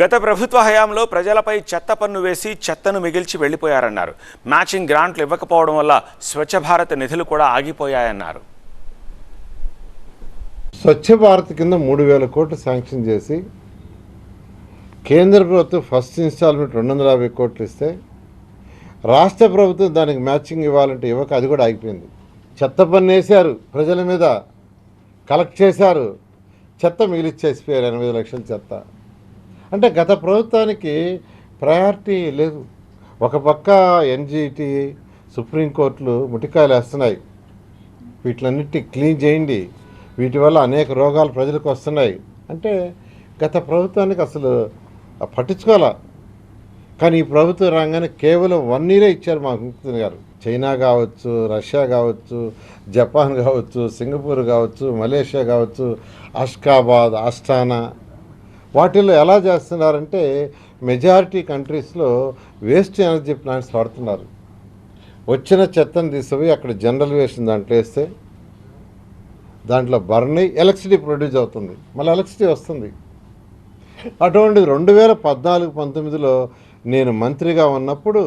గత ప్రభుత్వ హయాంలో ప్రజలపై చెత్త పన్ను వేసి చెత్తను మిగిల్చి వెళ్లిపోయారన్నారు. మ్యాచింగ్ గ్రాంట్లు ఇవ్వకపోవడం వల్ల స్వచ్ఛ భారత్ నిధులు కూడా ఆగిపోయాయన్నారు. స్వచ్ఛ భారత్ కింద 3,000 కోట్లు శాంక్షన్ చేసి కేంద్ర ప్రభుత్వం ఫస్ట్ ఇన్స్టాల్మెంట్ 250 కోట్లు ఇస్తే రాష్ట్ర ప్రభుత్వం దానికి మ్యాచింగ్ ఇవ్వాలంటే ఇవ్వక అది కూడా ఆగిపోయింది. చెత్త పన్ను వేశారు, ప్రజల మీద కలెక్ట్ చేశారు, చెత్త మిగిలిచ్చేసిపోయారు 8 లక్షల చెత్త. అంటే గత ప్రభుత్వానికి ప్రయారిటీ లేదు. ఒక పక్క ఎన్జిటి సుప్రీంకోర్టులు ముటికాయలు వేస్తున్నాయి, వీటిలన్నిటిని క్లీన్ చేయండి, వీటి వల్ల అనేక రోగాలు ప్రజలకు వస్తున్నాయి అంటే గత ప్రభుత్వానికి అసలు పట్టించుకోవాలా. కానీ ఈ ప్రభుత్వం రాగానే కేవలం 1 ఇయరే ఇచ్చారు మా ముఖ్యమంత్రి గారు. చైనా కావచ్చు, రష్యా కావచ్చు, జపాన్ కావచ్చు, సింగపూర్ కావచ్చు, మలేషియా కావచ్చు, అష్కాబాద్, ఆస్టానా, వాటిల్లో ఎలా చేస్తున్నారంటే మెజారిటీ కంట్రీస్లో వేస్ట్ ఎనర్జీ ప్లాంట్స్ వాడుతున్నారు. వచ్చిన చెత్తను తీసుకుపోయి అక్కడ జనరల్ వేస్ట్ దాంట్లో వేస్తే దాంట్లో బర్న్ అయ్యి ఎలక్ట్రిసిటీ ప్రొడ్యూస్ అవుతుంది, మళ్ళీ ఎలక్ట్రిసిటీ వస్తుంది. అటువంటిది 2014-19లో నేను మంత్రిగా ఉన్నప్పుడు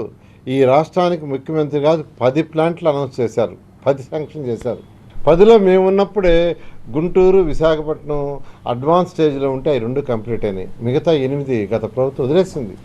ఈ రాష్ట్రానికి ముఖ్యమంత్రి కాదు 10 ప్లాంట్లు అనౌన్స్ చేశారు, 10 శాంక్షన్ చేశారు. 10లో మేము ఉన్నప్పుడే గుంటూరు, విశాఖపట్నం అడ్వాన్స్ స్టేజ్లో ఉంటే అవి 2 కంప్లీట్ అయినాయి. మిగతా 8 గత ప్రభుత్వం వదిలేసింది.